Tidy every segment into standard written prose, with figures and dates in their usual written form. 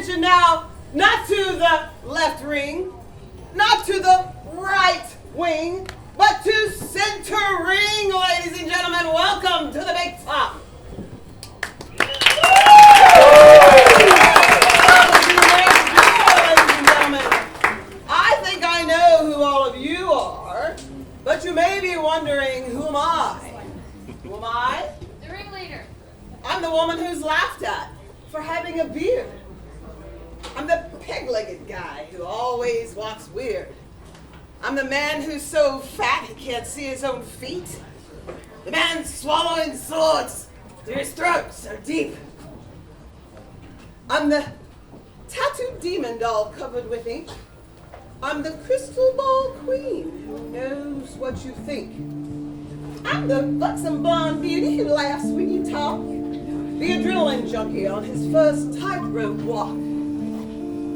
attention now, not to the left ring, not to the right wing, but to center ring, ladies and gentlemen. Welcome to the big top. Ladies and gentlemen, I think I know who all of you are, but you may be wondering, who am I? Who am I? The ringleader. I'm the woman who's laughed at for having a beard. I'm the peg-legged guy who always walks weird. I'm the man who's so fat he can't see his own feet. The man swallowing swords through his throat so deep. I'm the tattooed demon doll covered with ink. I'm the crystal ball queen who knows what you think. I'm the buxom blonde beauty who laughs when you talk. The adrenaline junkie on his first tightrope walk.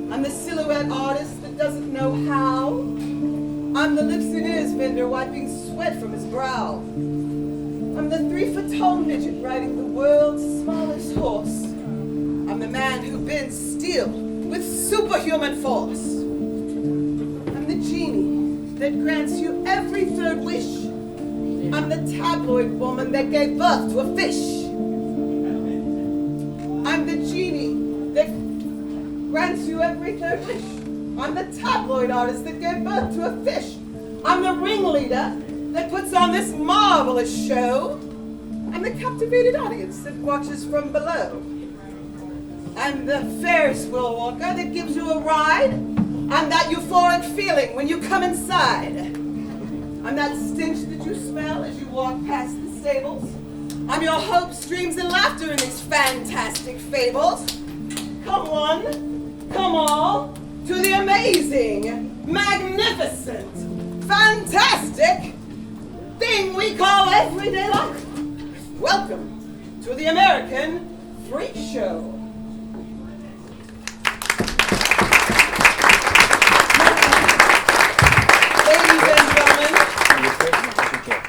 I'm the silhouette artist that doesn't know how. I'm the lips and ears vendor wiping sweat from his brow. I'm the 3-foot-tall midget riding the world's smallest horse. I'm the man who bends steel with superhuman force. I'm the genie that grants you every third wish. I'm the tabloid woman that gave birth to a fish. I'm the genie that grants you every third wish. I'm the tabloid artist that gave birth to a fish. I'm the ringleader that puts on this marvelous show. I'm the captivated audience that watches from below. I'm the Ferris wheel walker that gives you a ride. I'm that euphoric feeling when you come inside. I'm that stench that you smell as you walk past the stables. I'm your hopes, dreams, and laughter in these fantastic fables. Come one, come all, to the amazing, magnificent, fantastic thing we call everyday life. Welcome to the American Freak Show. Ladies and gentlemen,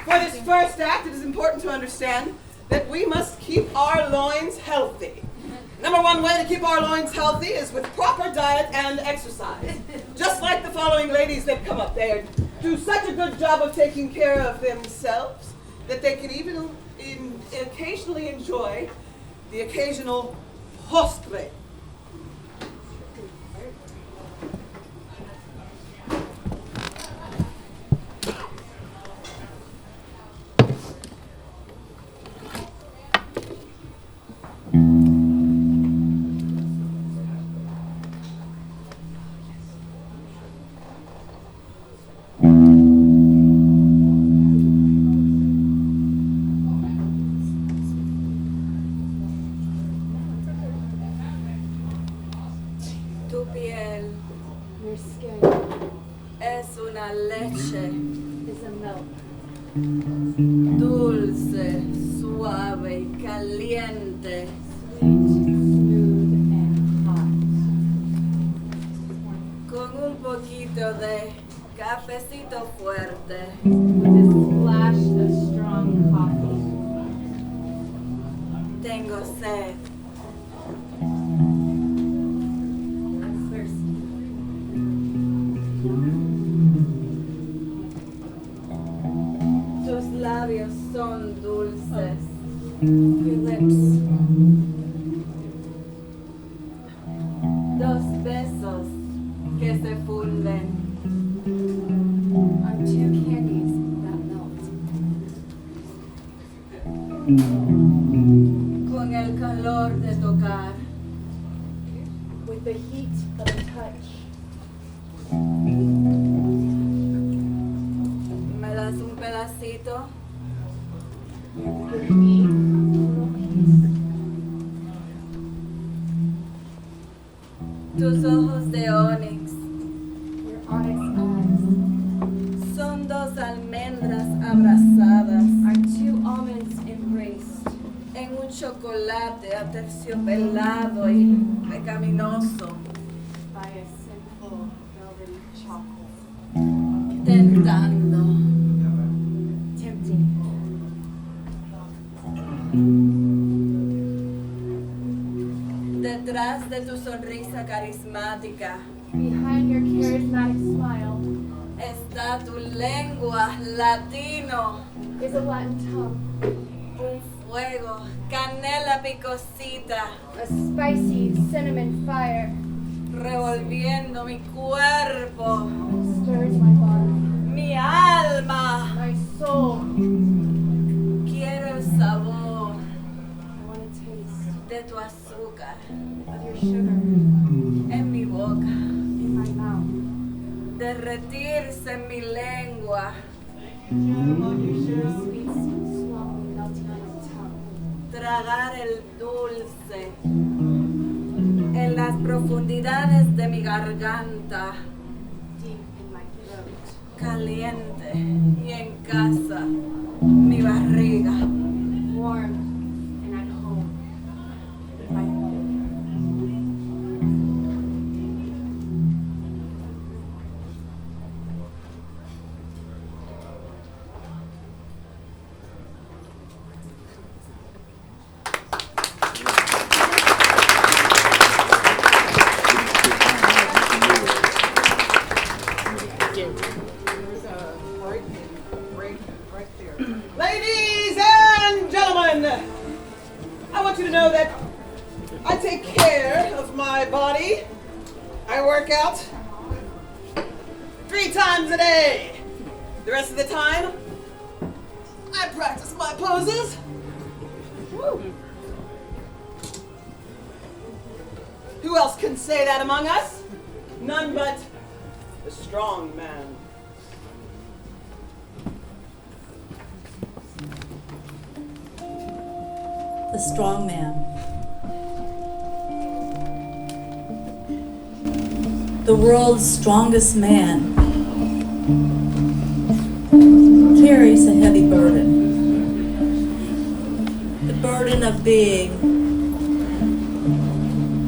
for this first act, it is important to understand that we must keep our loins healthy. Number one way to keep our loins healthy is with proper diet and exercise. Just like the following ladies that come up there do such a good job of taking care of themselves that they can even occasionally enjoy the occasional postre. Dulce, suave y caliente. Smooth and hot. Con un poquito de cafecito fuerte. With a splash of strong coffee. Tengo sed. I'm thirsty. Tus labios son dulces. Your lips. Dos besos que se funden. Are two candies that melt. Con el calor de tocar. With the heat of a touch. ¿Me das un pedacito? Give me a little piece. Tus ojos de onix. Your onyx eyes. Son dos almendras abrazadas Are two almonds embraced. en un chocolate aterciopelado y pecaminoso, By a sinful velvety chocolate. tentando. Tempting. Detrás Detrás de tu sonrisa carismática Behind your charismatic smile está tu lengua latino. is a Latin tongue, Un fuego, canela picosita, a spicy cinnamon fire revolviendo mi cuerpo, stirs my body, mi alma. my soul. Quiero el sabor I want to taste de tu azúcar of your sugar en mi boca, in my mouth, derretirse en mi lengua, sweets slowly melting on my tongue, tragar el dulce en las profundidades de mi garganta, deep in my throat, caliente y en casa, mi barriga. warm and at home in my home. Ladies and gentlemen, I want you to know that I take care of my body. I work out 3 times a day. The rest of the time, I practice my poses. Woo. Who else can say that among us? None but the strong man. The strong man. The world's strongest man carries a heavy burden. The burden of being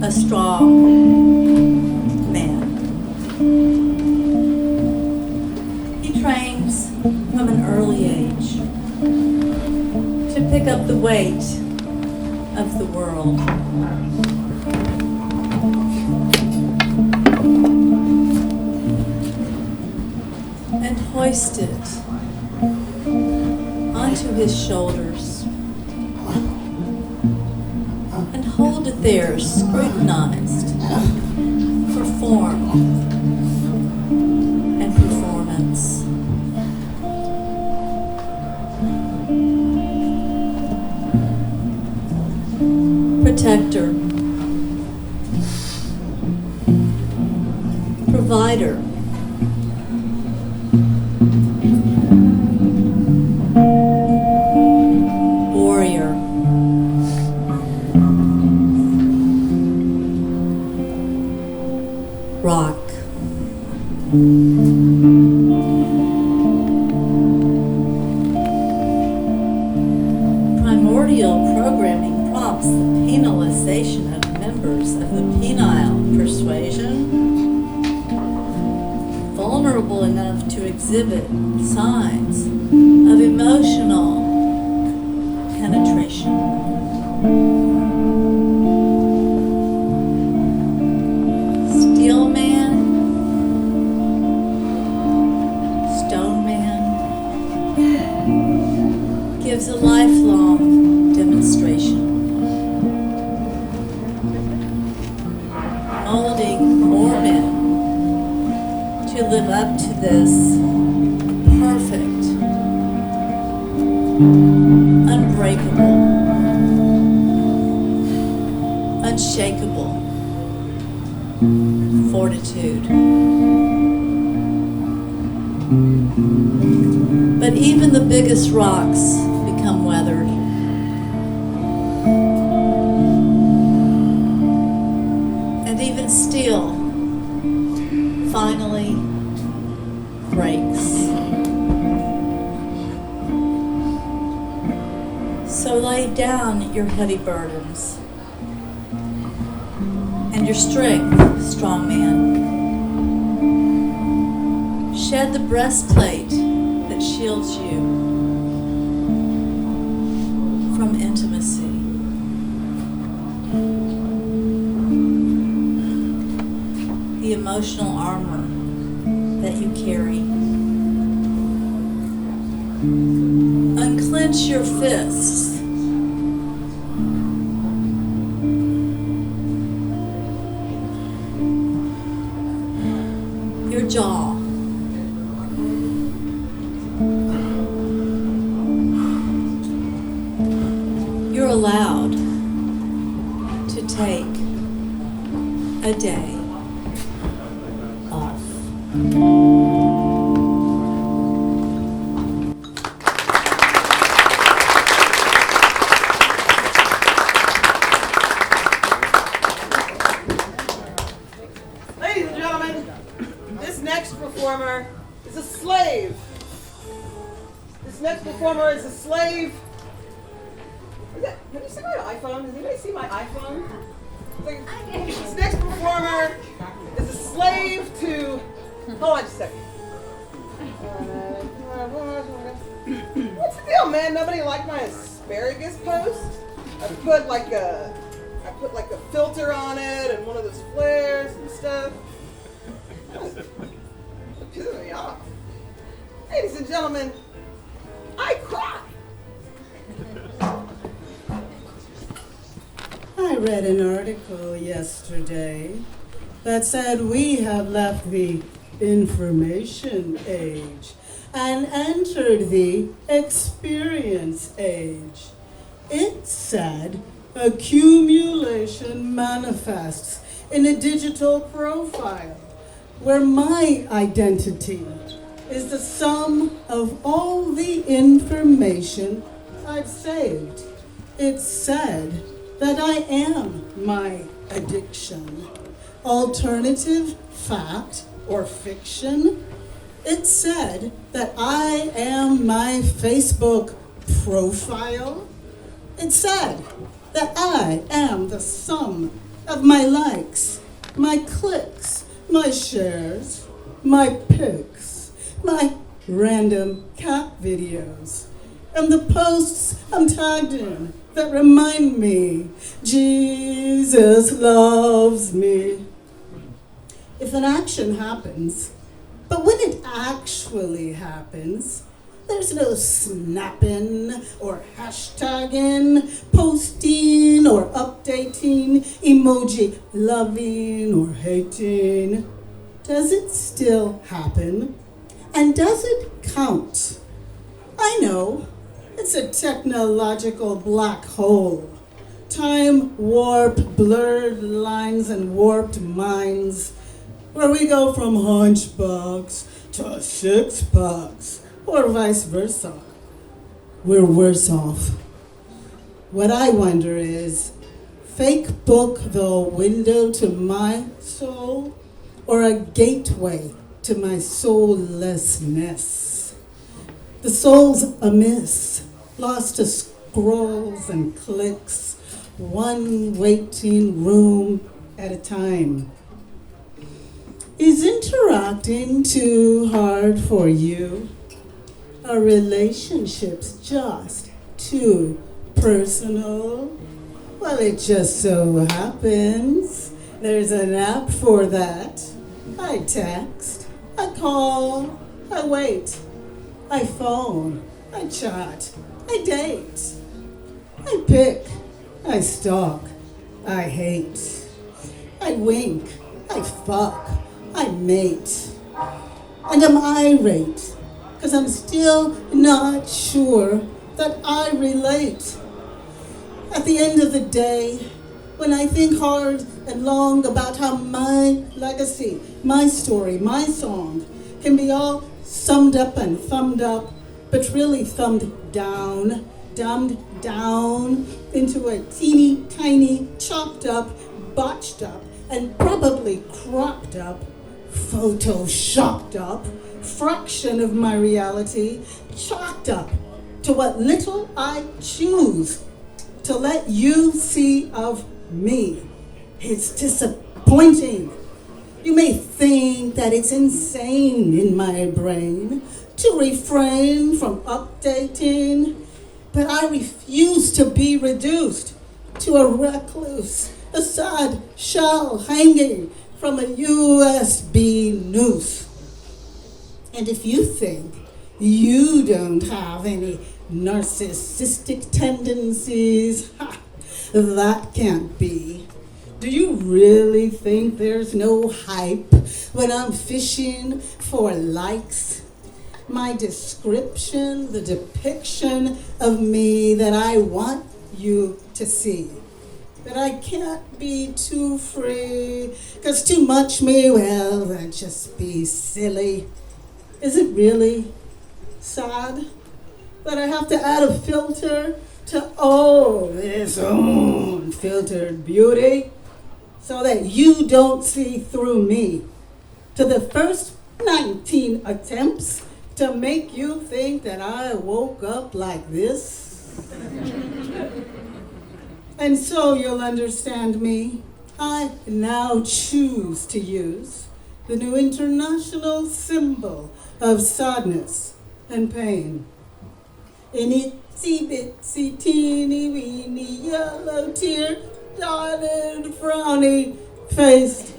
a strong man. He trains from an early age to pick up the weight of the world. And hoist it onto his shoulders and hold it there scrutinized for form and performance. Protector, provider, warrior, rock. Primordial programming prompts the penalization of members of the penile persuasion, vulnerable enough to exhibit signs of emotional penetration. Steel man, stone man, gives a lifelong demonstration, molding more men to live up to this perfect, unbreakable, unshakable fortitude. But even the biggest rocks become weathered. And even steel finally breaks. So lay down your heavy burdens and your strength, strong man. Shed the breastplate that shields you from intimacy. the emotional armor that you carry. Unclench your fists. Your jaw. You're allowed to take a day off. Ladies and gentlemen, this next performer is a slave. This next performer is a slave. Have you seen my iPhone? Does anybody see my iPhone? This next performer is a slave to. Hold on just a second. What's the deal, man? Nobody liked my asparagus post? I put like a filter on it and one of those flares and stuff. It pisses me off. Ladies and gentlemen, I cry. I read an article yesterday that said we have left the information age and entered the experience age. It said accumulation manifests in a digital profile where my identity is the sum of all the information I've saved. It said that I am my addiction. Alternative fact or fiction? It said that I am my Facebook profile. It said that I am the sum of my likes, my clicks, my shares, my pics, my random cat videos, and the posts I'm tagged in that remind me Jesus loves me. If an action happens, but when it actually happens, there's no snapping or hashtagging, posting or updating, emoji loving or hating. Does it still happen? And does it count? I know. It's a technological black hole. Time warp, blurred lines, and warped minds, where we go from hunchbacks to six-packs, or vice versa. We're worse off. What I wonder is, fake book the window to my soul, or a gateway to my soullessness? The soul's amiss, lost to scrolls and clicks, one waiting room at a time. Is interacting too hard for you? Are relationships just too personal? Well, it just so happens there's an app for that. I text, I call, I wait, I phone, I chat, I date, I pick, I stalk, I hate, I wink, I fuck, I mate. And I'm irate, because I'm still not sure that I relate. At the end of the day, when I think hard and long about how my legacy, my story, my song can be all summed up and thumbed up, but really thumbed down, dumbed down into a teeny tiny, chopped up, botched up, and probably cropped up, photoshopped up fraction of my reality, chalked up to what little I choose to let you see of me. It's disappointing. You may think that it's insane in my brain to refrain from updating, but I refuse to be reduced to a recluse, a sad shell hanging from a USB noose. And if you think you don't have any narcissistic tendencies, that can't be. Do you really think there's no hype when I'm fishing for likes? My description, the depiction of me that I want you to see. But I can't be too free, 'cause too much may, well, that'd just be silly. Is it really sad that I have to add a filter to all this unfiltered beauty so that you don't see through me? To the first 19 attempts to make you think that I woke up like this? And so you'll understand me. I now choose to use the new international symbol of sadness and pain. An itsy bitsy teeny weeny yellow tear dotted frowny faced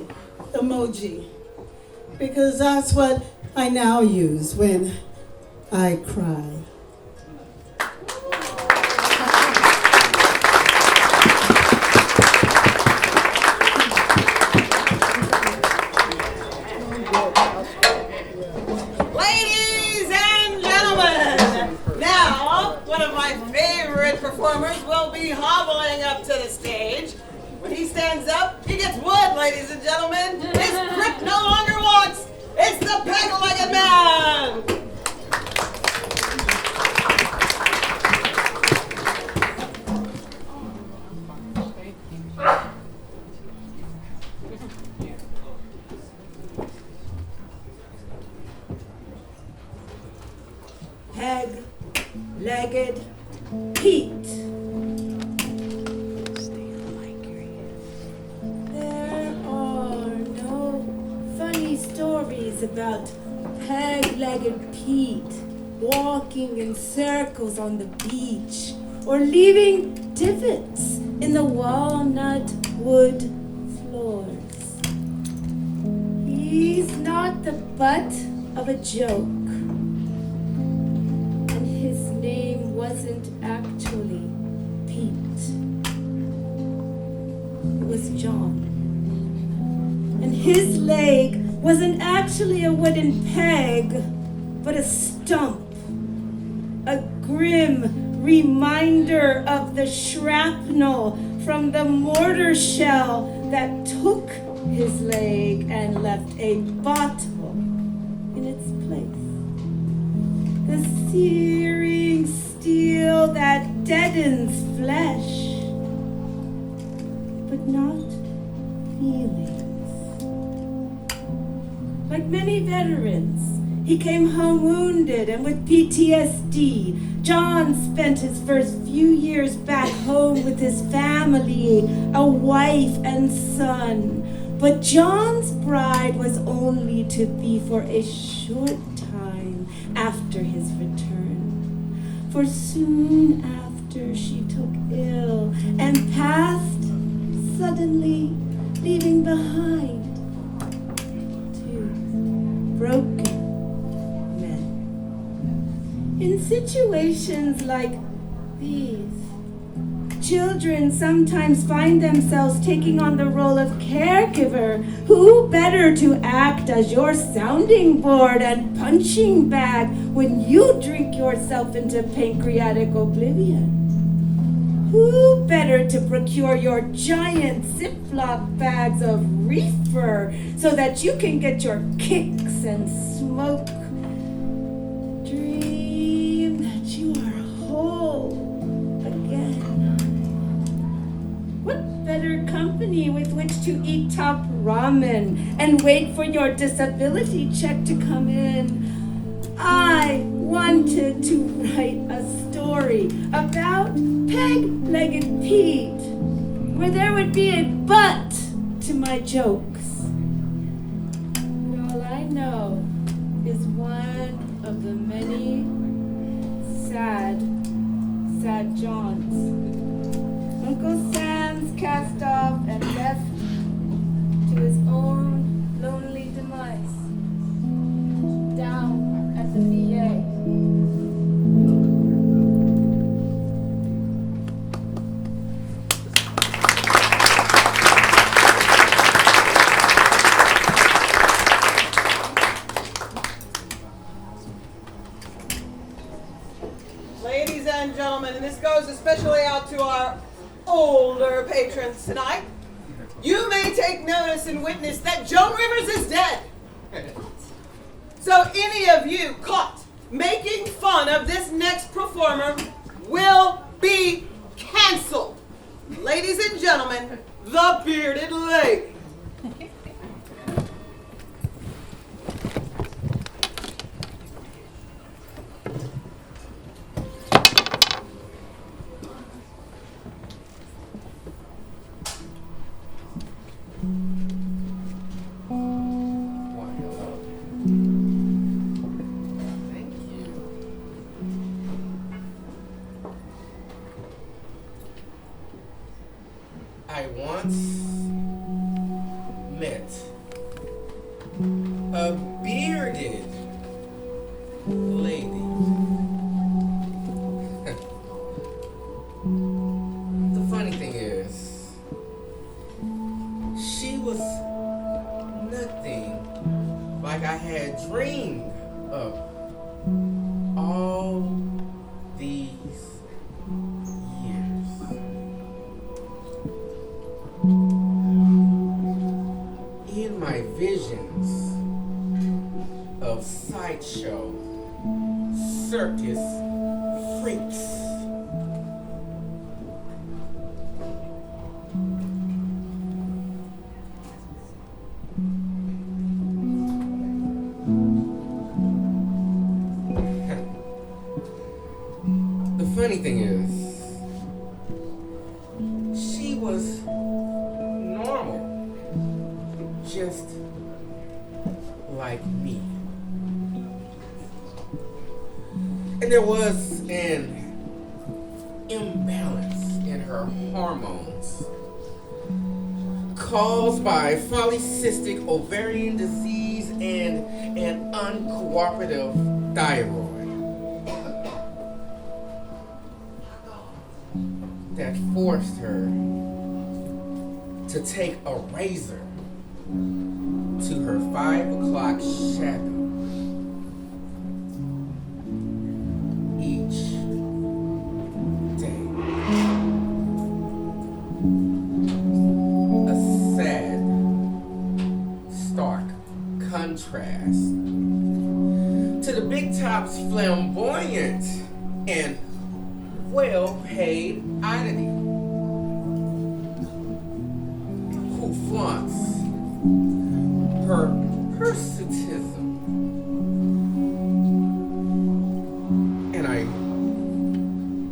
emoji. Because that's what I now use when I cry. Ladies and gentlemen, now one of my favorite performers will be hobbling up to the stage. When he stands up, he gets wood, ladies and gentlemen. His grip no longer walks. It's the peg-legged man. Peg-legged Pete. There are no funny stories about peg-legged Pete walking in circles on the beach or leaving divots in the walnut wood floors. He's not the butt of a joke. His name wasn't actually Pete. It was John. And his leg wasn't actually a wooden peg, but a stump. A grim reminder of the shrapnel from the mortar shell that took his leg and left a bottle in its place. The searing steel that deadens flesh, but not feelings. Like many veterans, he came home wounded and with PTSD. John spent his first few years back home with his family, a wife and son. But John's bride was only to be for a short time after his return, for soon after she took ill and passed, suddenly leaving behind two broken men. In situations like these, children sometimes find themselves taking on the role of caregiver. Who better to act as your sounding board and punching bag when you drink yourself into pancreatic oblivion? Who better to procure your giant Ziploc bags of reefer so that you can get your kicks and smoke? Dream that you are whole again. What better company with which to eat top ramen and wait for your disability check to come in? I wanted to write a story about peg-legged Pete, where there would be a butt to my jokes. But all I know is one of the many sad Johns. Uncle Sam's cast off and left to his own and gentlemen, and this goes especially out to our older patrons tonight, you may take notice and witness that Joan Rivers is dead. So any of you caught making fun of this next performer will be canceled. Ladies and gentlemen, the bearded lady. I once met a bearded lady. The funny thing is, she was nothing like I had dreamed of all these years. In my visions of sideshow circus freaks, the funny thing is, she was normal, just like me. And there was an imbalance in her hormones caused by polycystic ovarian disease and an uncooperative thyroid that forced her to take a razor to her 5 o'clock shadow each day. A sad, stark contrast to the Big Top's flamboyant and well-paid oddity who flaunts her hirsutism.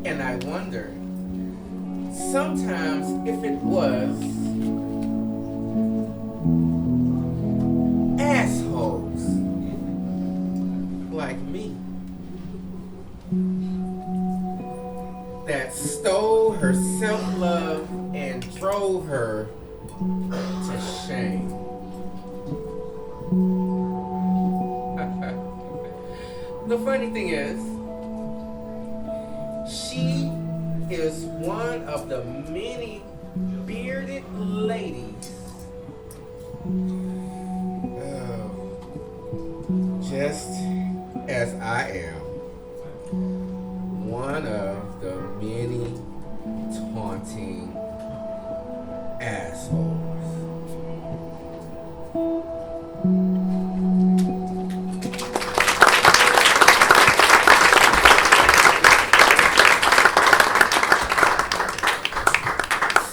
And I wonder sometimes if it was assholes like me that stole her self-love and drove her to shame. The funny thing is, she is one of the many bearded ladies, just as I am one of the many taunting assholes.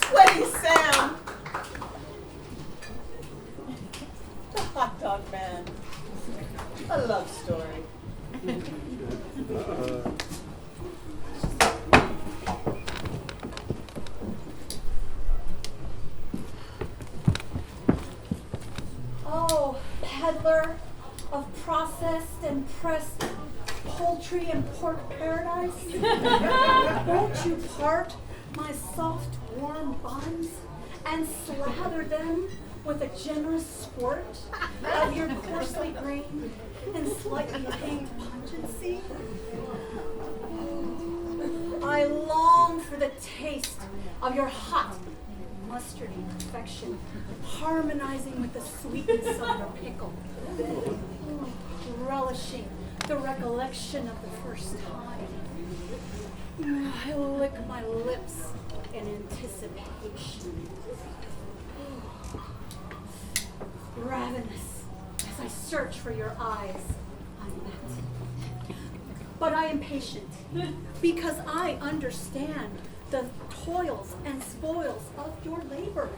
Sweaty Sam. The hot dog man. A love story. Oh, peddler of processed and pressed poultry and pork paradise. Won't you part my soft, warm buns and slather them with a generous squirt of your coarsely grained and slightly pink pungency? I long for the taste of your hot, mustardy perfection, harmonizing with the sweetness of your pickle, relishing the recollection of the first time. I lick my lips in anticipation. Ravenous as I search for your eyes unmet. But I am patient because I understand the toils and spoils of your labor.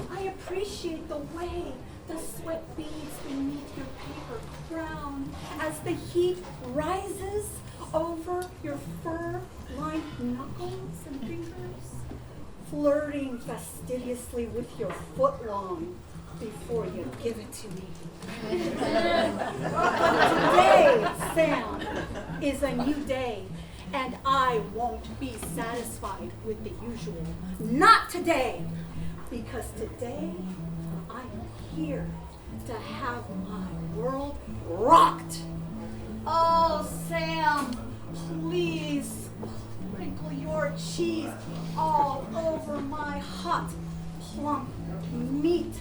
I appreciate the way the sweat beads beneath your paper crown as the heat rises over your fur-lined knuckles and fingers, flirting fastidiously with your footlong before you give it to me. Today, Sam, is a new day, and I won't be satisfied with the usual. Not today, because today I am here to have my world rocked. Oh, Sam, please sprinkle your cheese all over my hot, plump meat.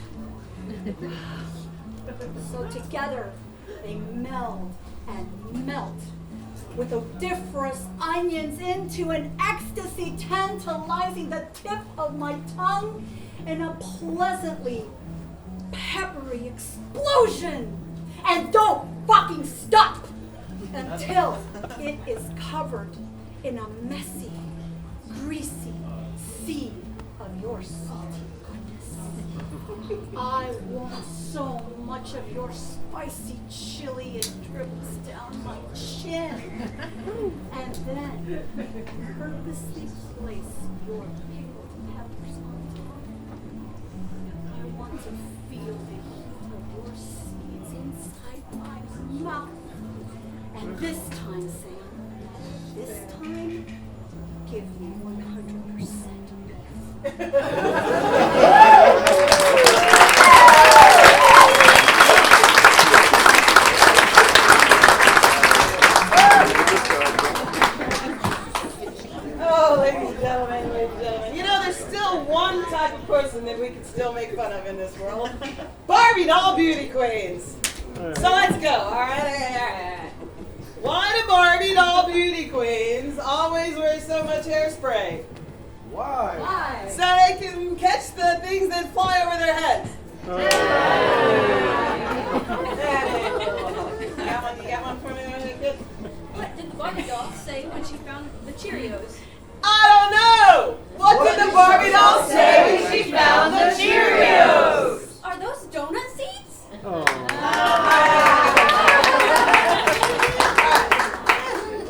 So together they meld and melt with odoriferous onions into an ecstasy tantalizing the tip of my tongue in a pleasantly peppery explosion. And don't fucking stop until it is covered in a messy, greasy sea of your salty goodness. I want so much of your spicy chili it drips down my chin. And then purposely place your pickled peppers on top. I want to feel the heat of your seeds inside my mouth. And this time, Sam, this time, give me 100% Oh, ladies and gentlemen. You know, there's still one type of person that we can still make fun of in this world. Barbie doll beauty queens. So let's go, all right. Why do Barbie doll beauty queens always wear so much hairspray? Why? So they can catch the things that fly over their heads. You got one for me? What did the Barbie doll say when she found the Cheerios? I don't know! What did the Barbie doll say when she found the Cheerios? Are those donut seeds?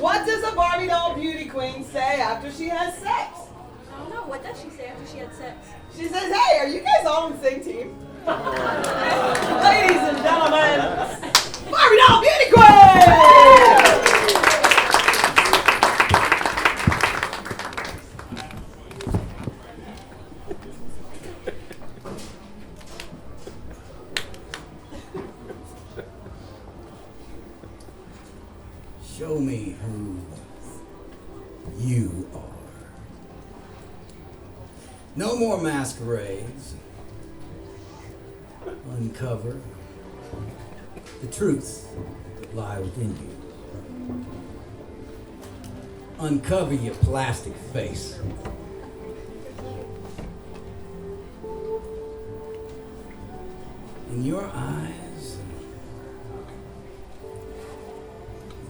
What does a Barbie doll beauty queen say after she has sex? I don't know. What does she say after she had sex? She says, hey, are you guys all on the same team? Ladies and gentlemen, Barbie doll beauty queen! Show me who you are. No more masquerades. Uncover the truths that lie within you. Uncover your plastic face. In your eyes,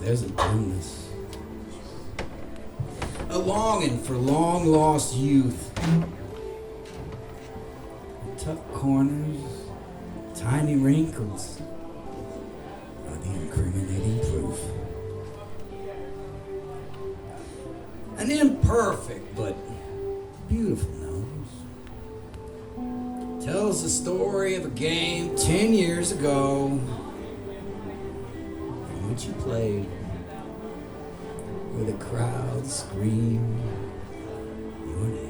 there's a dimness, a longing for long-lost youth. Tough corners, tiny wrinkles are the incriminating proof. An imperfect but beautiful nose tells the story of a game 10 years ago in which you played where the crowd screamed your name.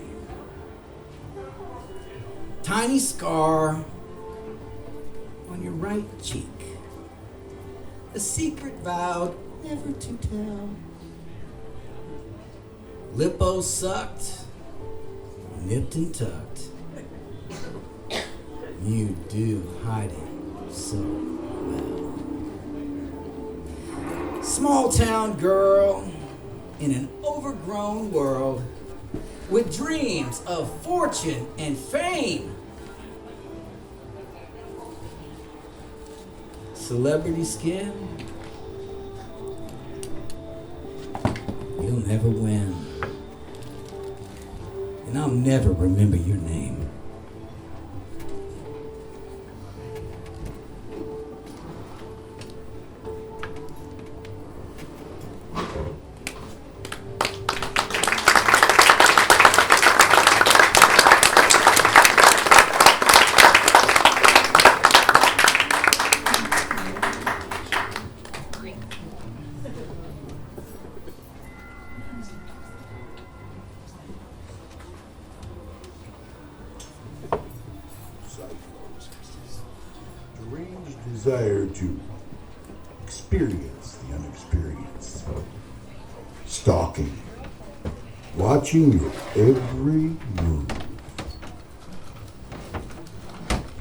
Tiny scar on your right cheek, a secret vowed never to tell. Lipo-sucked, nipped and tucked. You do hide it so well. Small town girl in an overgrown world with dreams of fortune and fame. Celebrity skin. You'll never win. And I'll never remember your name. Desire to experience the unexperienced. Stalking. Watching your every move.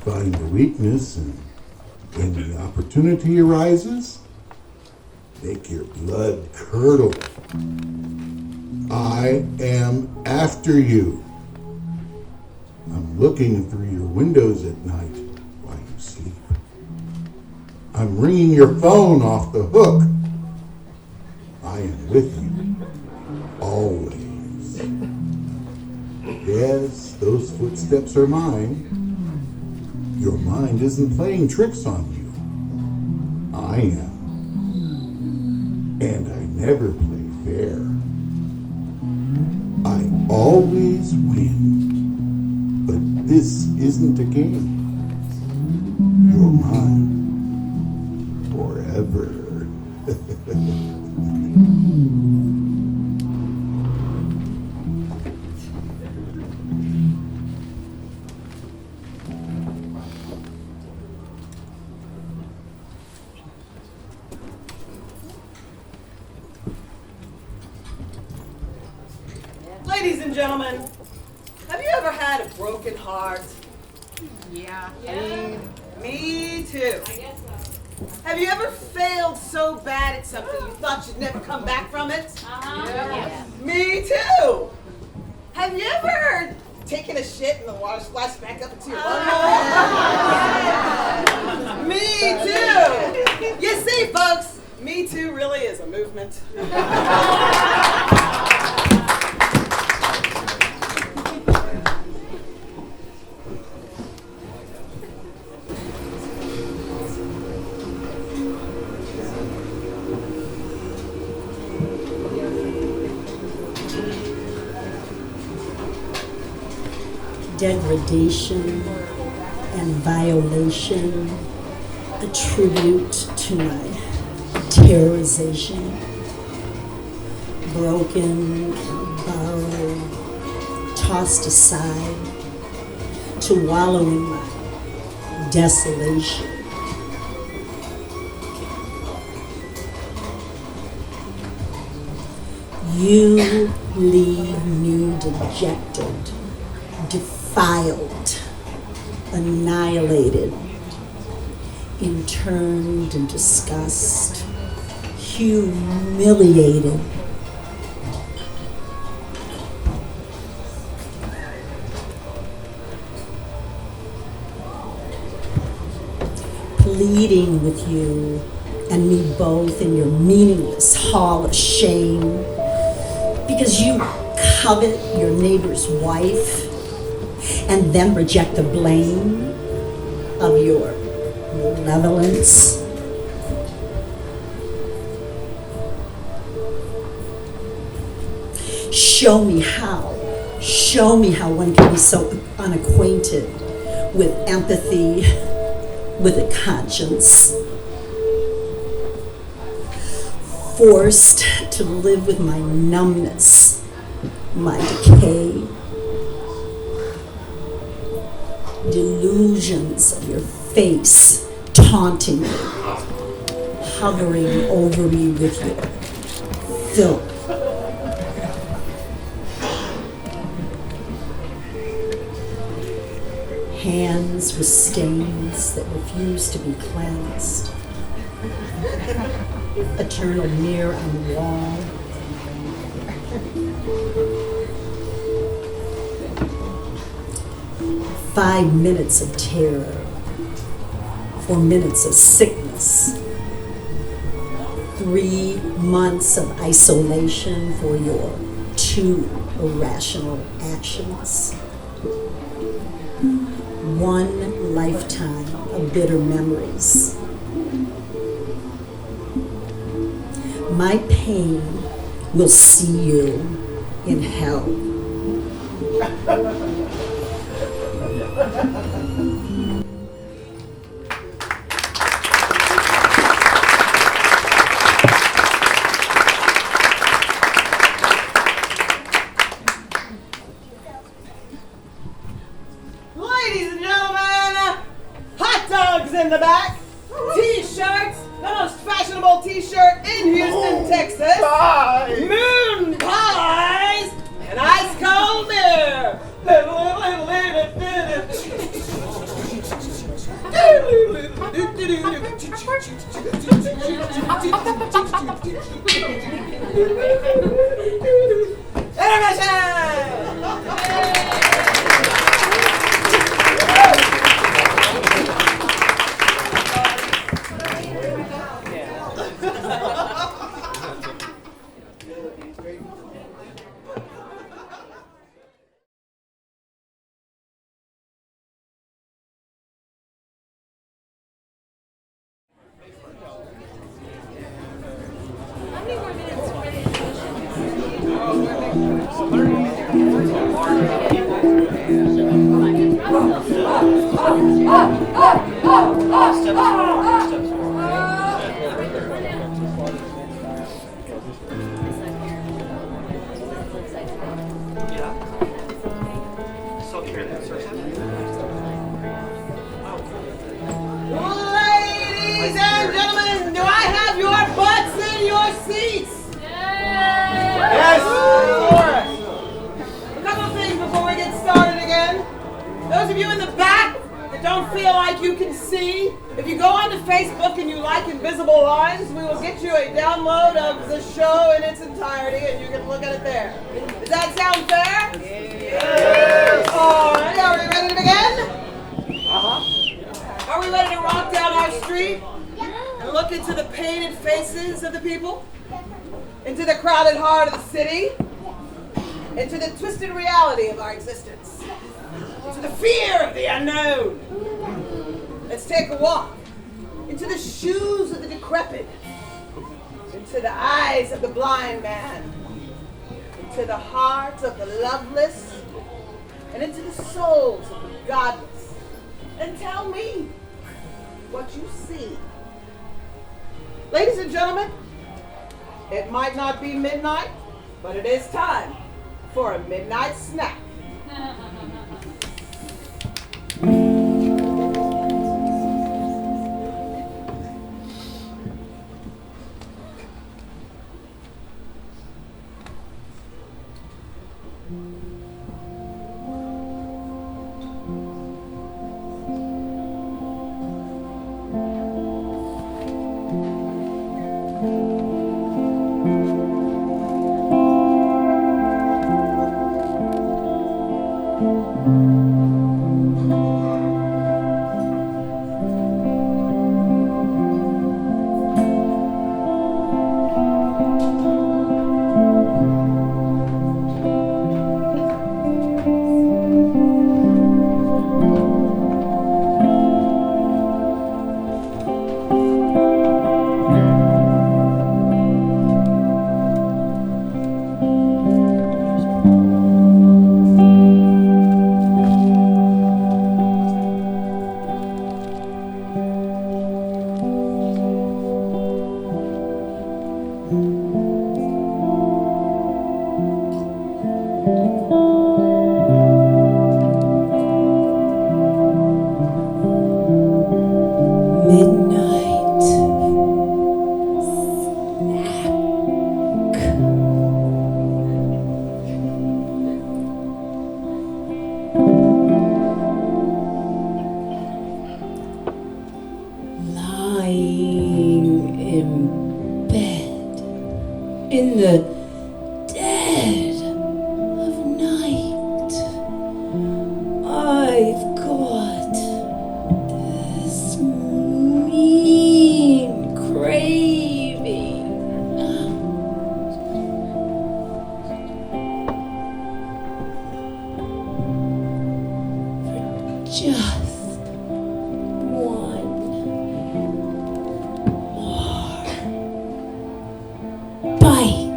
Find the weakness, and when the opportunity arises, make your blood curdle. I am after you. I'm looking through your windows at night while you sleep. I'm ringing your phone off the hook. I am with you, always. Yes, those footsteps are mine. Your mind isn't playing tricks on you. I am. And I never play fair. I always win. But this isn't a game. You're mine. Forever. Ladies and gentlemen, have you ever had a broken heart? Yeah. Me too. I guess so. Have you ever failed so bad at something you thought you'd never come back from it? Yeah. Me too. Have you ever taken a shit and the water splashed back up into your butthole? Me too. You see, folks, Me Too really is a movement. Degradation and violation, a tribute to my terrorization, broken, borrowed, tossed aside, to wallow in my desolation. You leave me dejected, defiled, annihilated, interned in disgust, humiliated. Pleading with you and me both in your meaningless hall of shame, because you covet your neighbor's wife and then reject the blame of your malevolence. Show me how one can be so unacquainted with empathy, with a conscience, forced to live with my numbness, my decay, delusions of your face taunting me, hovering over me with your filth. Hands with stains that refuse to be cleansed. eternal mirror on the wall. 5 minutes of terror, 4 minutes of sickness, 3 months of isolation for your 2 irrational actions, 1 lifetime of bitter memories. My pain will see you in hell. Ladies and gentlemen, hot dogs in the back, t-shirts, the most fashionable t-shirt in Houston, Texas, moon pies, and ice cold beer. Ladies and gentlemen, do I have your butts in your seats? Yes! A couple of things before we get started again. Those of you in the back that don't feel like you can see, if you go onto Facebook and you like Invisible Lines, we will get you a download of the show in its entirety and you can look at it there. Does that sound fair? Yes! Alright, are we ready to begin? Are we ready to walk down our street and look into the painted faces of the people? Into the crowded heart of the city? Into the twisted reality of our existence? Into the fear of the unknown? Let's take a walk into the shoes of the decrepit, into the eyes of the blind man, into the heart of the loveless, and into the souls of the godless. And tell me what you see. Ladies and gentlemen, it might not be midnight, but it is time for a midnight snack. in the dead of night, I've got this mean craving for just one more bite.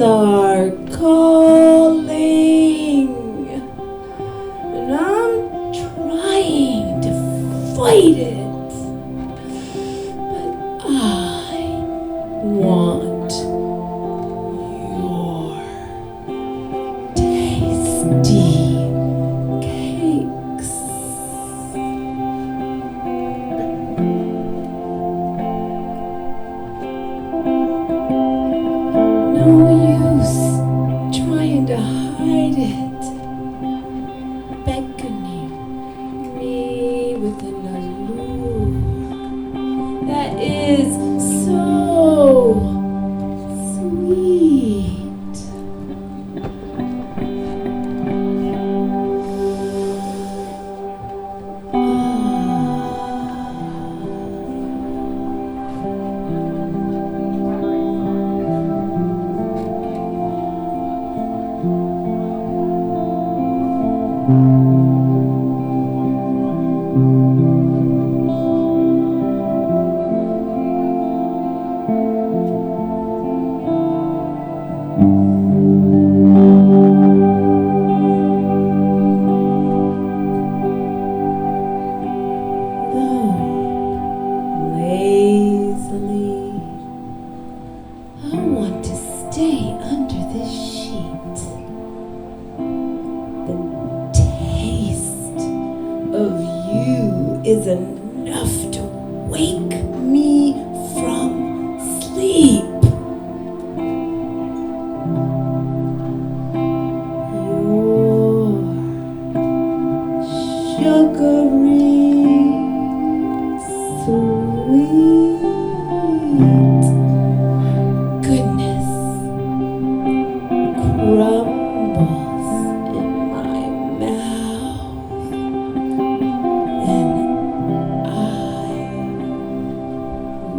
Are calling, and I'm trying to fight it, but I want your tasty cakes. No use trying to hide it, beckoning me with an allure that is so sweet. Lazily, I want to stay under this sheet. The taste of you is enough to wake me from sleep. Your sugary sweet goodness crumbles in my mouth, and I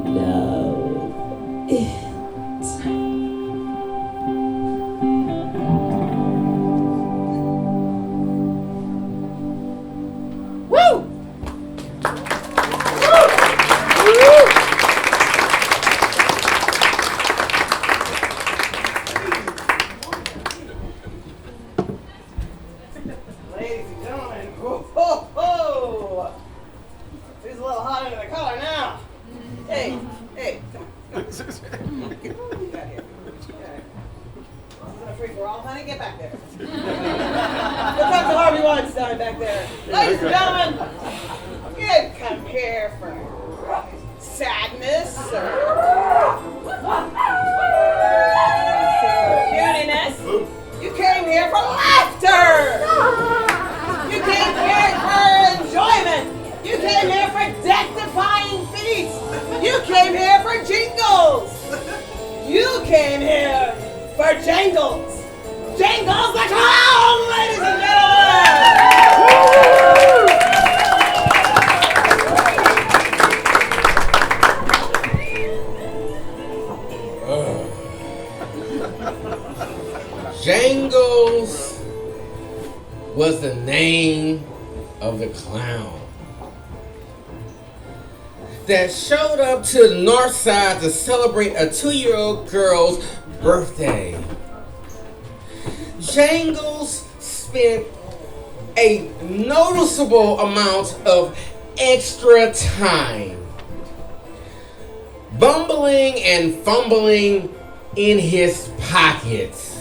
love it. Woo! Ladies and gentlemen, ho ho ho! She's a little hot under the collar now. Hey, come on. Get out here. This is a free for all, honey. Get back there. Go talk to Harvey Weinstein back there. Ladies and gentlemen, you didn't come here for sadness or cuteness. You came here for laughter. You came here for enjoyment. You came here for death-defying feats. You came here for jingles. You came here for jangles. Jangles the clown, ladies and Jangles was the name of the clown that showed up to the north side to celebrate a 2-year-old girl's birthday. Jangles spent a noticeable amount of extra time, bumbling and fumbling in his pockets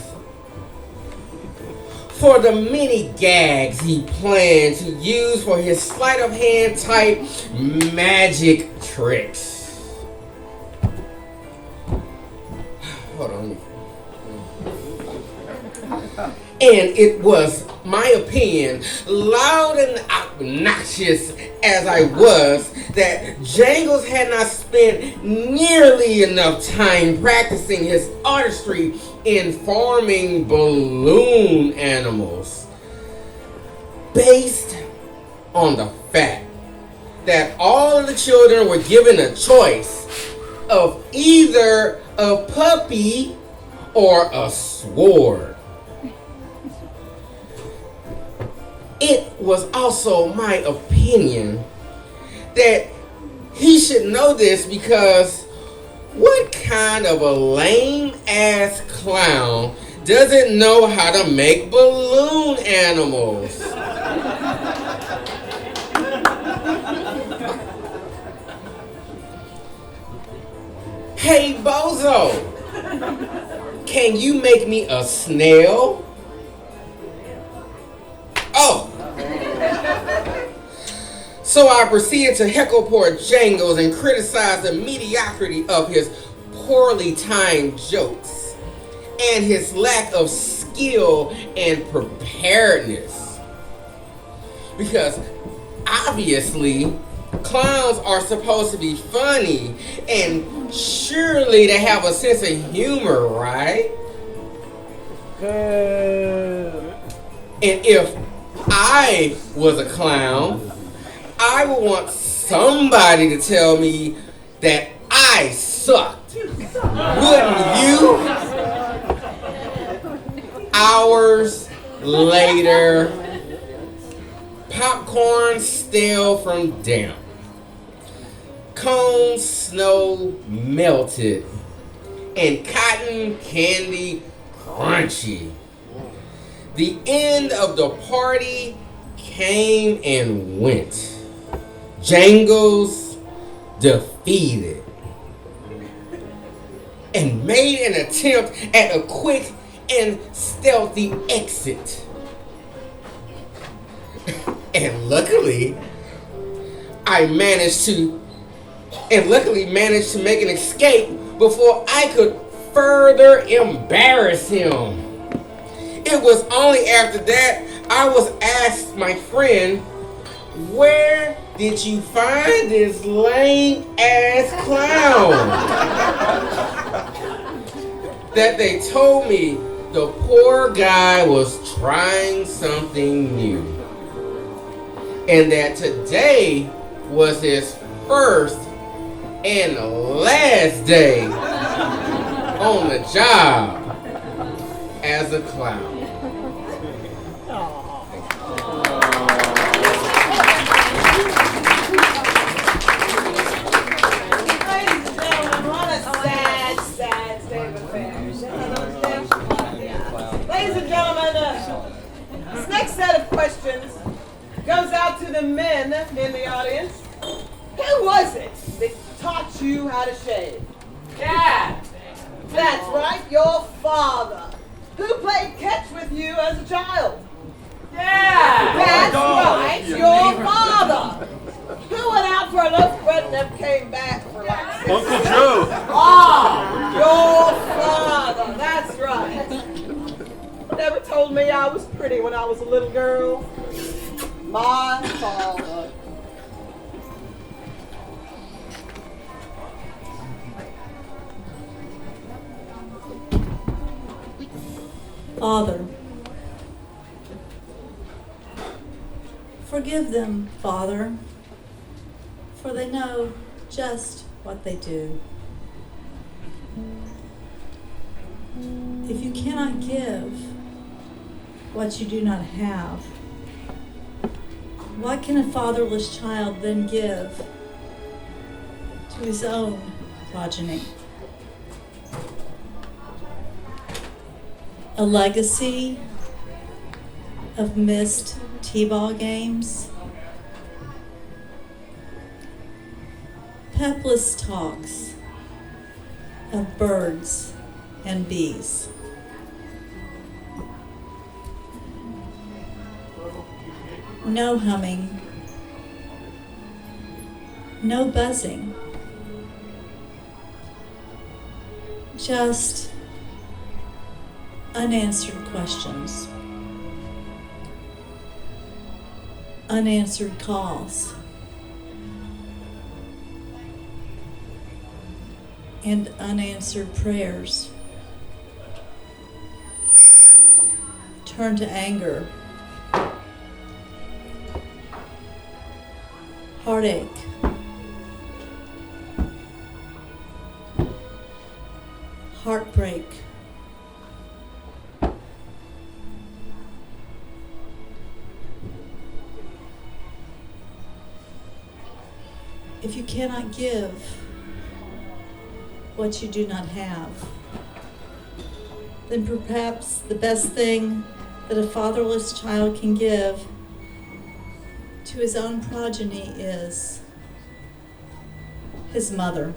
for the many gags he planned to use for his sleight of hand type magic tricks. Hold on. And it was my opinion, loud and obnoxious as I was, that Jangles had not spent nearly enough time practicing his artistry in forming balloon animals, based on the fact that all of the children were given a choice of either a puppy or a sword. It was also my opinion that he should know this, because what kind of a lame ass clown doesn't know how to make balloon animals? Hey Bozo, can you make me a snail? Oh! So I proceeded to heckle poor Jangles and criticize the mediocrity of his poorly timed jokes and his lack of skill and preparedness. Because obviously, clowns are supposed to be funny and surely they have a sense of humor, right? And if I was a clown, I would want somebody to tell me that I sucked. Wouldn't you? Hours later, popcorn stale from damp, cone snow melted, and cotton candy crunchy. The end of the party came and went. Jangles defeated and made an attempt at a quick and stealthy exit. And luckily managed to make an escape before I could further embarrass him. It was only after that I was asked my friend, where did you find this lame ass clown? That they told me the poor guy was trying something new. And that today was his first and last day on the job as a clown. Ladies and gentlemen, this next set of questions goes out to the men in the audience. Who was it that taught you how to shave? Dad! That's right, your father. Who played catch with you as a child? Dad! That's right, your father. Who went out for a loaf of bread and never came back for like 6 Uncle Joe! Ah, your father, that's right. Never told me I was pretty when I was a little girl. My father. Father, forgive them, Father, for they know just what they do. If you cannot give what you do not have, what can a fatherless child then give to his own progeny? A legacy of missed t-ball games, pepless talks of birds and bees. No humming, no buzzing, just unanswered questions, unanswered calls, and unanswered prayers turn to anger, heartache, heartbreak, if you cannot give what you do not have, then perhaps the best thing that a fatherless child can give to his own progeny is his mother.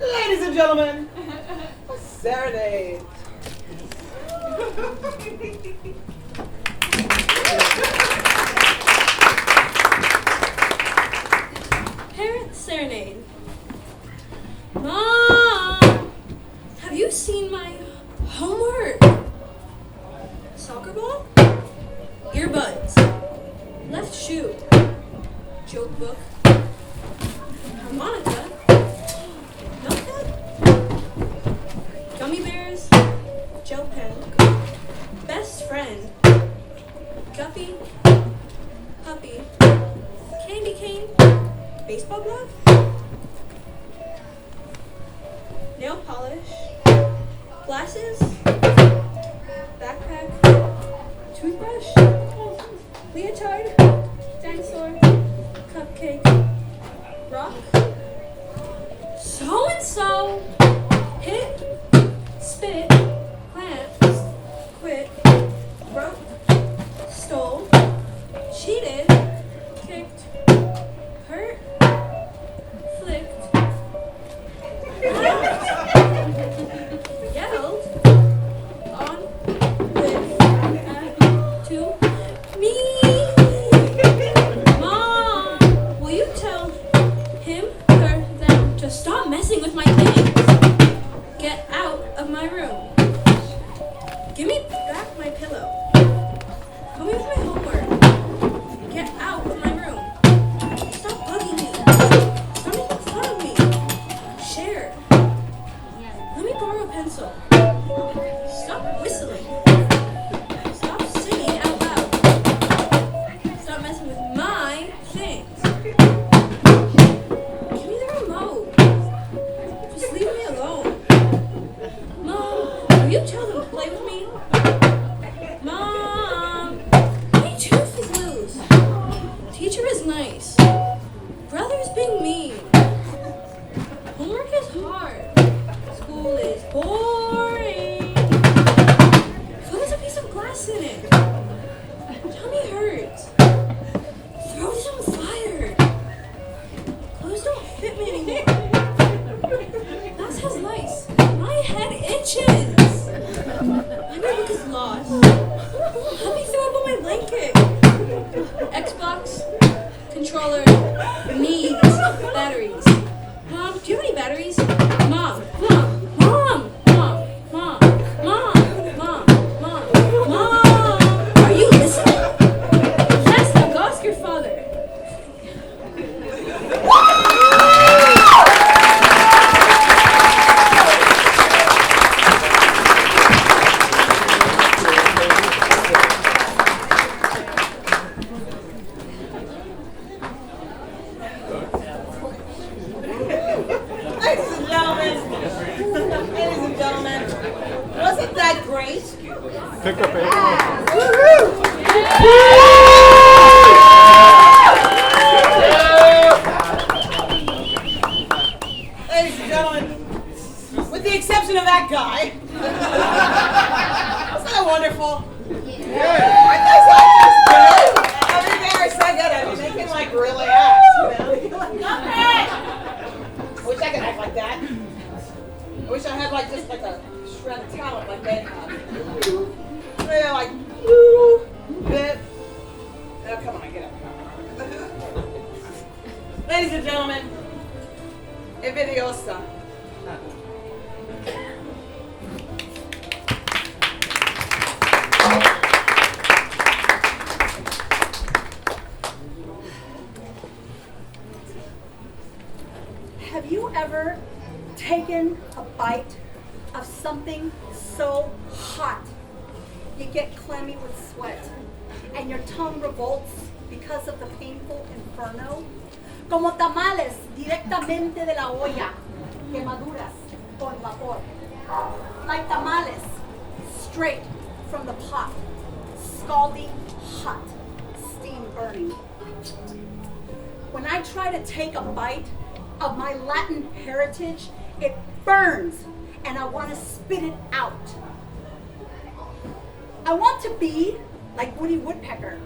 Ladies and gentlemen, a serenade. Parent serenade. Mom! Have you seen my homework? Soccer ball? Earbuds. Left shoe. Joke book. Harmonica. Notepad. Gummy bears. Gel pen. Best friend. Guppy. Puppy. Candy cane. Baseball glove. Nail polish. Glasses. Backpack. Toothbrush. Leotard. Dinosaur. Cupcake. Rock. So-and-so. Hit. Spit. Clamps. Quit. Broke. Stole. Cheated. Kicked. Hurt. Flicked. Yelled. On. With. To. Me. Mom, will you tell him, her, them to stop messing with my things? Get out of my room. Give me back my pillow. Help me with my homework. Get out of my room. Stop bugging me. Stop making fun of me. Share. Let me borrow a pencil. Stop whistling. Stop singing out loud. Stop messing with my things. Give me the remote. Just leave me alone. Mom, will you tell them to play with me? Mom, my tooth is loose. Teacher is nice. Brother's being mean. Homework is hard. School is boring. Food has a piece of glass in it. Tummy hurts. Throat is on fire. Clothes don't fit me anymore. Glass has lice. My head itches. My notebook is lost. Help me throw up on my blanket. Xbox, controller, needs batteries. Mom, do you have any batteries? Mom, Mom, Mom, Mom, Mom, Mom, Mom, Mom, Mom. Are you listening? Yes, now go ask your father. Ladies and gentlemen, with the exception of that guy, isn't that wonderful? Aren't those actors good? I mean, they are so good. I mean, they can like really act, you know? I wish I could act like that. I wish I had like just like a shred of talent like they have. They're like, woo, bit. Oh, come on, get up. Ladies and gentlemen, Evidiosa. Have you ever taken a bite of something so hot you get clammy with sweat and your tongue revolts because of the painful inferno? Como tamales directamente de la olla, quemaduras por vapor. Like tamales, straight from the pot, scalding hot, steam burning. When I try to take a bite of my Latin heritage, it burns and I want to spit it out. I want to be like Woody Woodpecker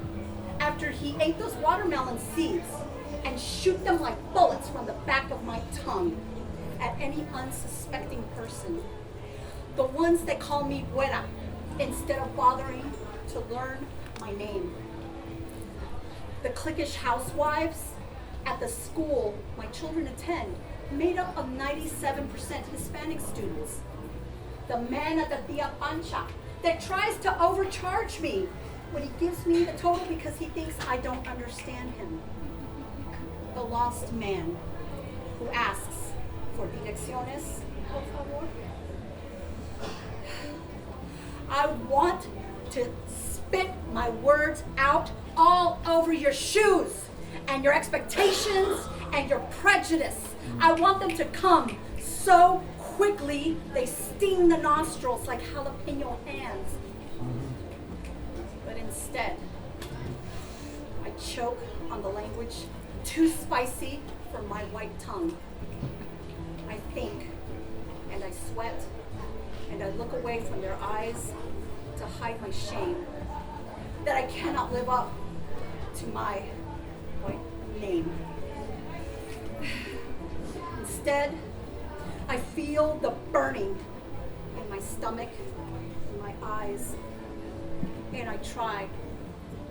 after he ate those watermelon seeds and shoot them like bullets from the back of my tongue at any unsuspecting person. The ones that call me Güera instead of bothering to learn my name. The cliquish housewives at the school my children attend, made up of 97% Hispanic students. The man at the Tia Pancha that tries to overcharge me when he gives me the total because he thinks I don't understand him. The lost man who asks for direcciones, por favor. I want to spit my words out all over your shoes and your expectations and your prejudice. I want them to come so quickly they sting the nostrils like jalapeno hands. But instead, I choke on the language too spicy for my white tongue. I think and I sweat and I look away from their eyes to hide my shame that I cannot live up to my white name. Instead, I feel the burning in my stomach, in my eyes, and I try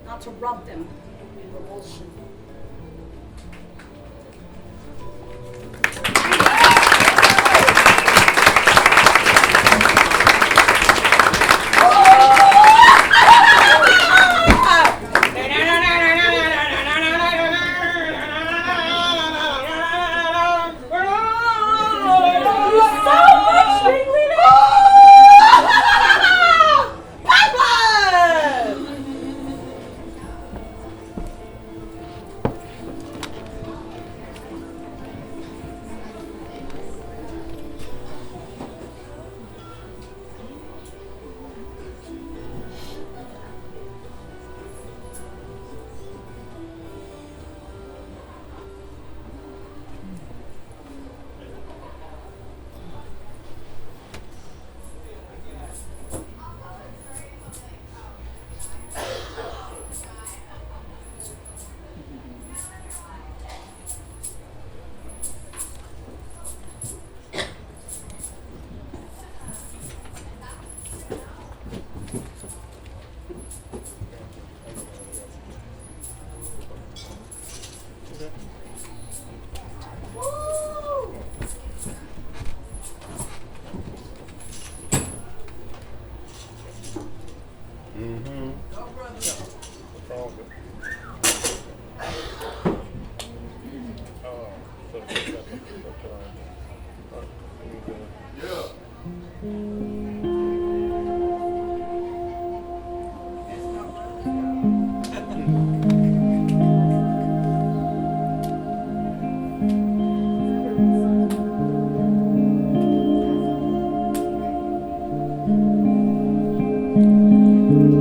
not to rub them in revulsion.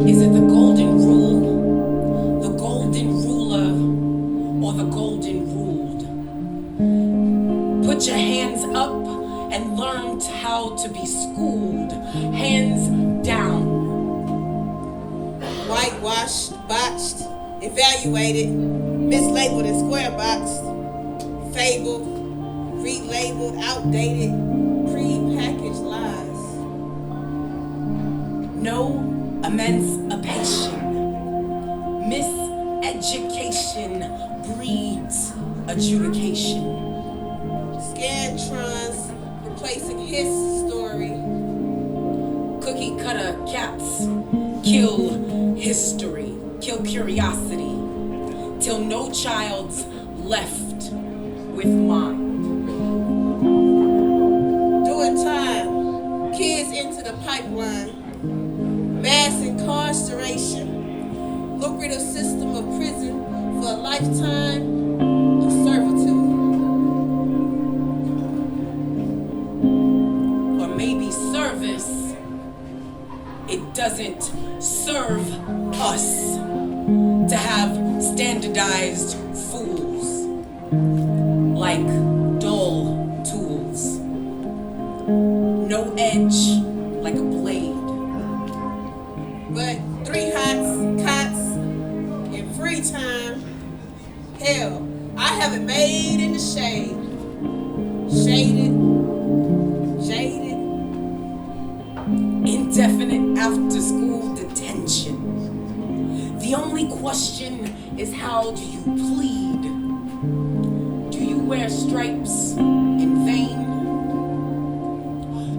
Is it the golden rule how to be schooled, hands down. Whitewashed, botched, evaluated, mislabeled and square boxed, fabled, relabeled, outdated, pre-packaged lies. No emancipation. Miseducation breeds adjudication. Scantrons replacing his story. Cookie cutter caps kill history, kill curiosity, till no child's left with mind. Doing time, kids into the pipeline, mass incarceration, lucrative system of prison for a lifetime of servitude. Or maybe service, it doesn't serve us to have standardized fools like dull tools. No edge like a blade. But 3 cots in free time. Hell, I have it made in the shade. Shaded, jaded. Indefinite after-school detention. The only question is, how do you plead? Do you wear stripes in vain?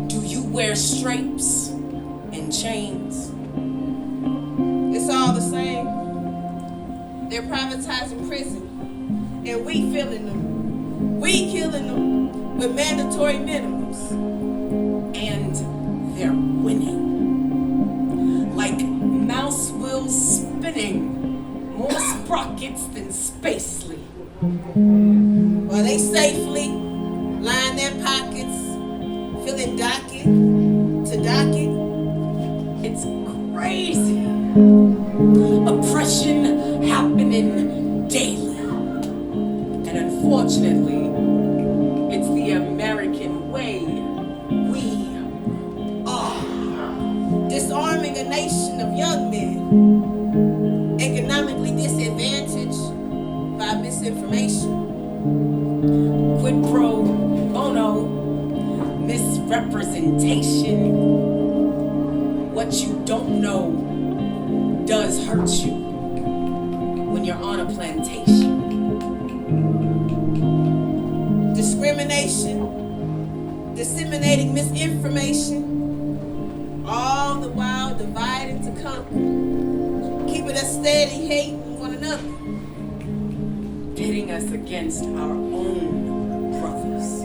Do you wear stripes and chains? It's all the same. They're privatizing prison, and we filling them. We killing them with mandatory minimums. And they're winning. Like mouse wheels spinning, more sprockets than Spacely. While they safely line their pockets, filling docket to docket. It's crazy. Oppression happening daily. And unfortunately, it's the American way. We are disarming a nation of young men, economically disadvantaged by misinformation. Quid pro bono, misrepresentation. What you don't know does hurt you when you're on a plantation. Discrimination, disseminating misinformation, all the while dividing to conquer, keeping us steady hating one another. Pitting us against our own brothers.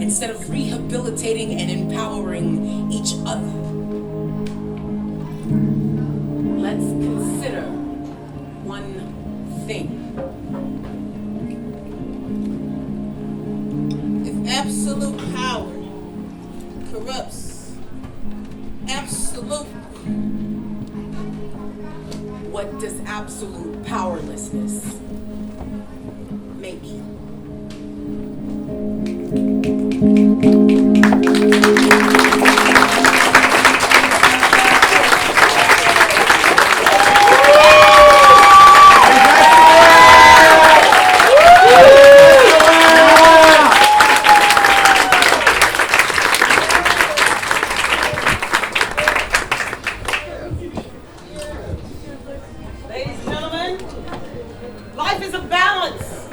Instead of rehabilitating and empowering each other. Let's consider one thing. If absolute power corrupts absolute, what does absolute powerlessness make you? ladies and gentlemen, life is a balance.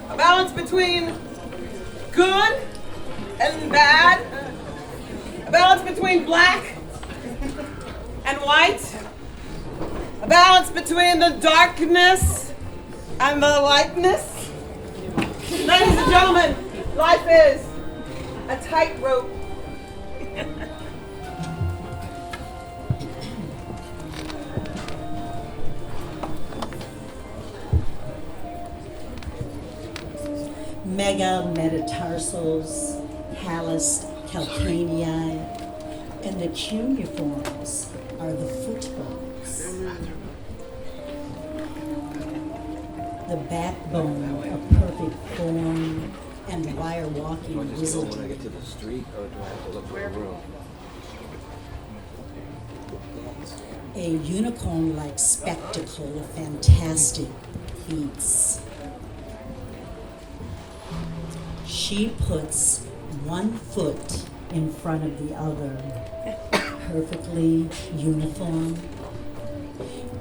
A balance between good and bad. A balance between black and white. A balance between the darkness and the lightness. Ladies and gentlemen, life is a tightrope. Mega metatarsals, halluced calcaneae, and the cuneiforms are the footbones. The backbone of perfect form, and wire walking wizardry. When I get to the street, or do I have to look for a room? A unicorn-like spectacle of fantastic feats. She puts one foot in front of the other, perfectly uniform,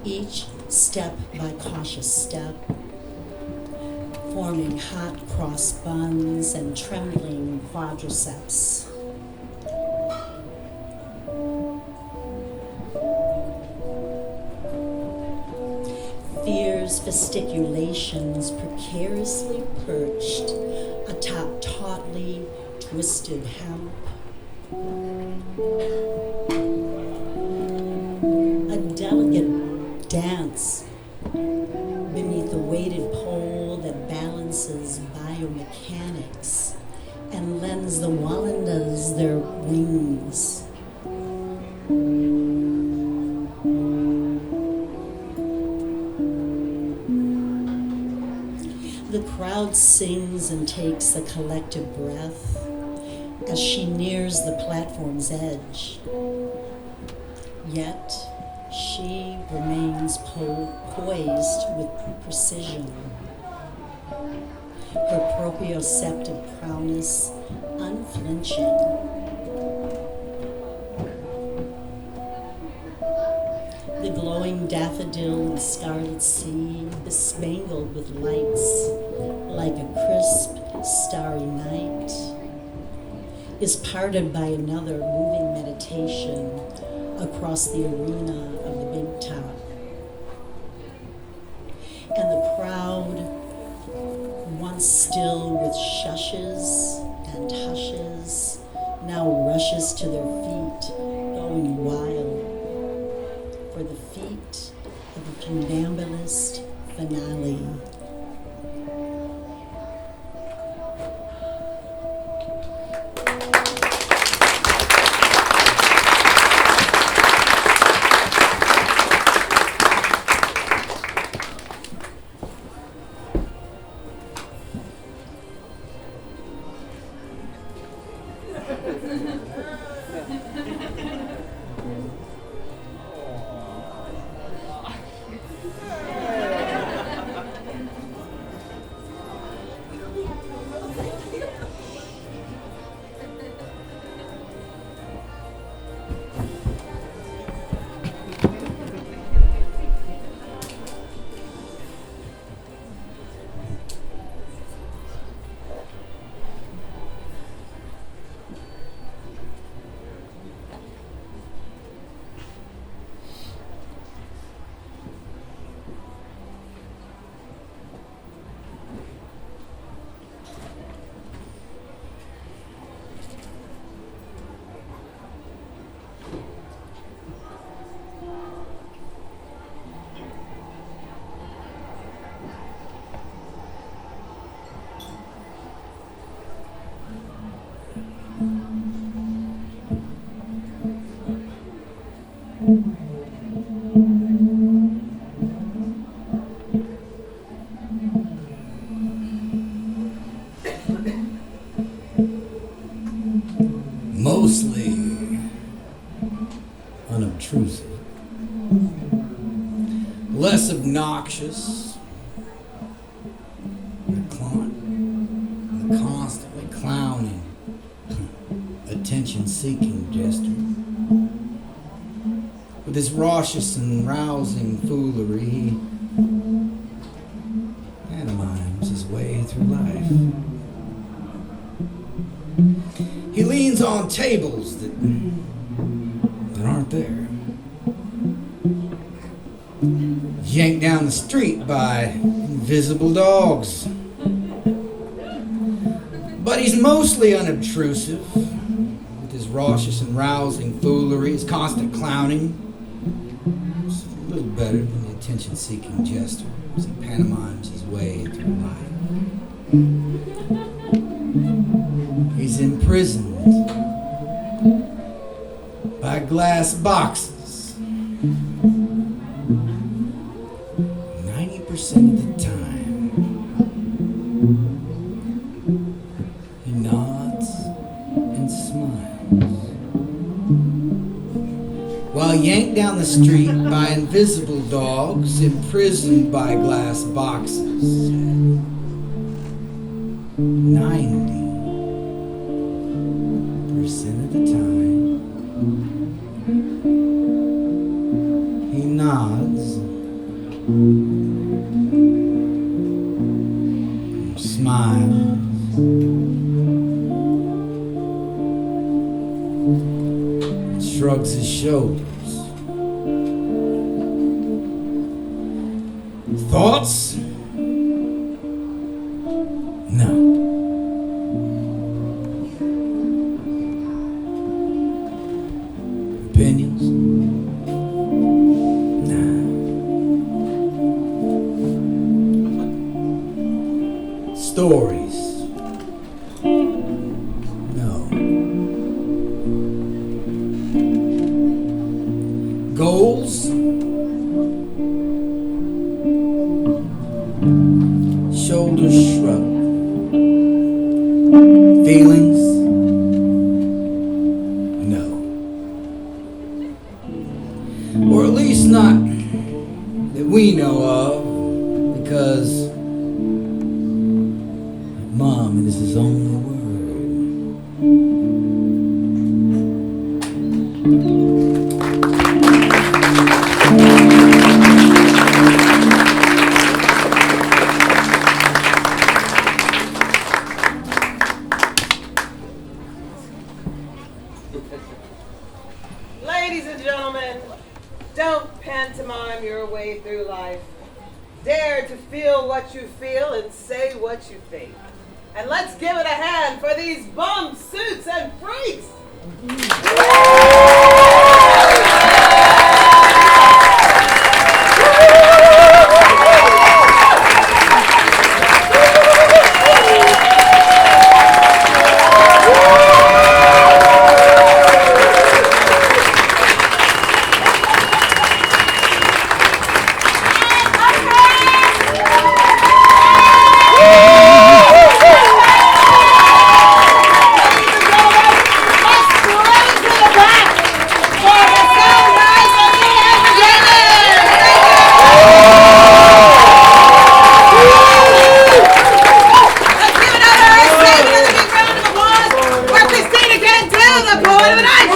each step by cautious step, forming hot cross buns and trembling quadriceps. Fierce fasciculations precariously perched atop tautly twisted hemp. A delicate dance beneath a weighted pole that balances biomechanics and lends the Wallendas their wings. The crowd sings and takes a collective breath as she nears the platform's edge. Yet she remains poised with precision, her proprioceptive prowess unflinching. The glowing daffodil and scarlet sea, bespangled with lights like a crisp, starry night, is parted by another moving meditation across the arena of the big top. And the crowd, once still with shushes and hushes, now rushes to their feet, going wild for the feat of the funambulist finale. Mostly unobtrusive, less obnoxious, the constantly clowning, attention-seeking jester. With his raucous and rousing foolery, he pantomimes his way through life. He leans on tables that aren't there. Yanked down the street by invisible dogs. But he's mostly unobtrusive, with his raucous and rousing foolery, his constant clowning. It's a little better than the attention-seeking jester as he pantomimes his way through life. He's imprisoned by glass boxes 90% of the time. yanked down the street by invisible dogs, imprisoned by glass boxes. 90% of the time, he nods, smiles, shrugs his shoulders. Thoughts? No. Opinions? Nah. Stories? No. Goals? Shoulders shrug. Feelings? No. Or at least not that we know of, because Mom is his only word. Ladies and gentlemen, don't pantomime your way through life. Dare to feel what you feel and say what you think. And let's give it a hand for these bum suits and freaks. Christina Cantu, the poet of the night.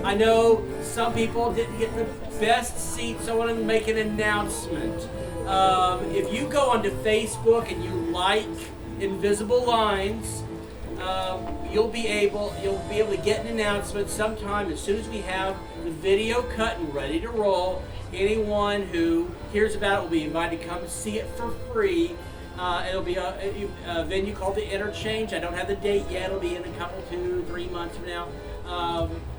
I know some people didn't get the best seats, so I want to make an announcement. If you go onto Facebook and you like Invisible Lines, you'll be able to get an announcement sometime as soon as we have the video cut and ready to roll. Anyone who hears about it will be invited to come see it for free. It'll be a venue called the Interchange. I don't have the date yet. It'll be in a couple, 2-3 months from now.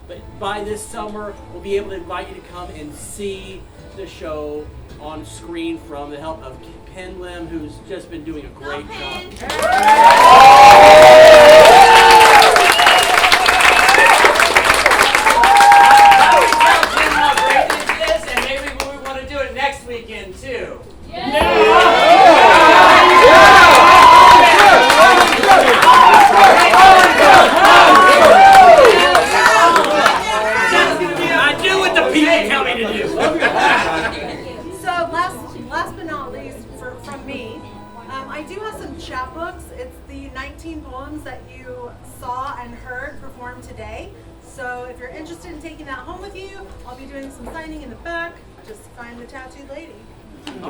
But by this summer, we'll be able to invite you to come and see the show on screen from the help of Pin Lim, who's just been doing a great job. And maybe we want to do it next weekend too. I do what the people tell me to do. So last but not least, from me, I do have some chapbooks. It's the 19 poems that you saw and heard performed today. So if you're interested in taking that home with you, I'll be doing some signing in the back. Just find the tattooed lady. Ladies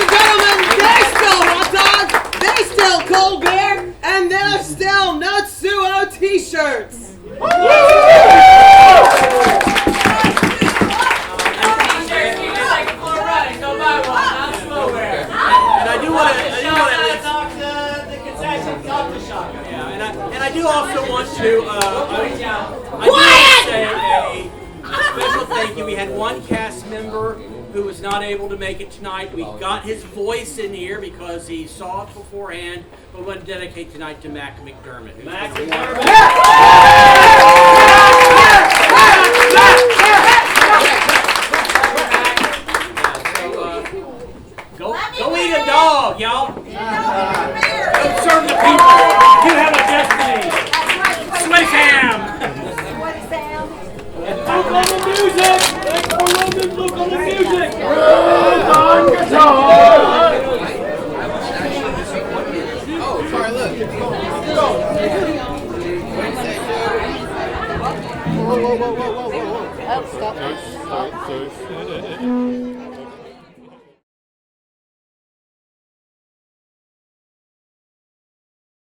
and gentlemen, there's still hot dogs, there's still cold beer, and there's T-shirts. And I do want to and I do also want to say a special thank you. We had one cast member who was not able to make it tonight. We got his voice in here because he saw it beforehand. But we want to dedicate tonight to Mack McDermott. Mack McDermott. Go eat a dog, y'all. Go serve the people. You have a destiny. Swiss ham. Look on the music. Look on the music. On guitar. Oh, sorry, look. Whoa. Oh, stop.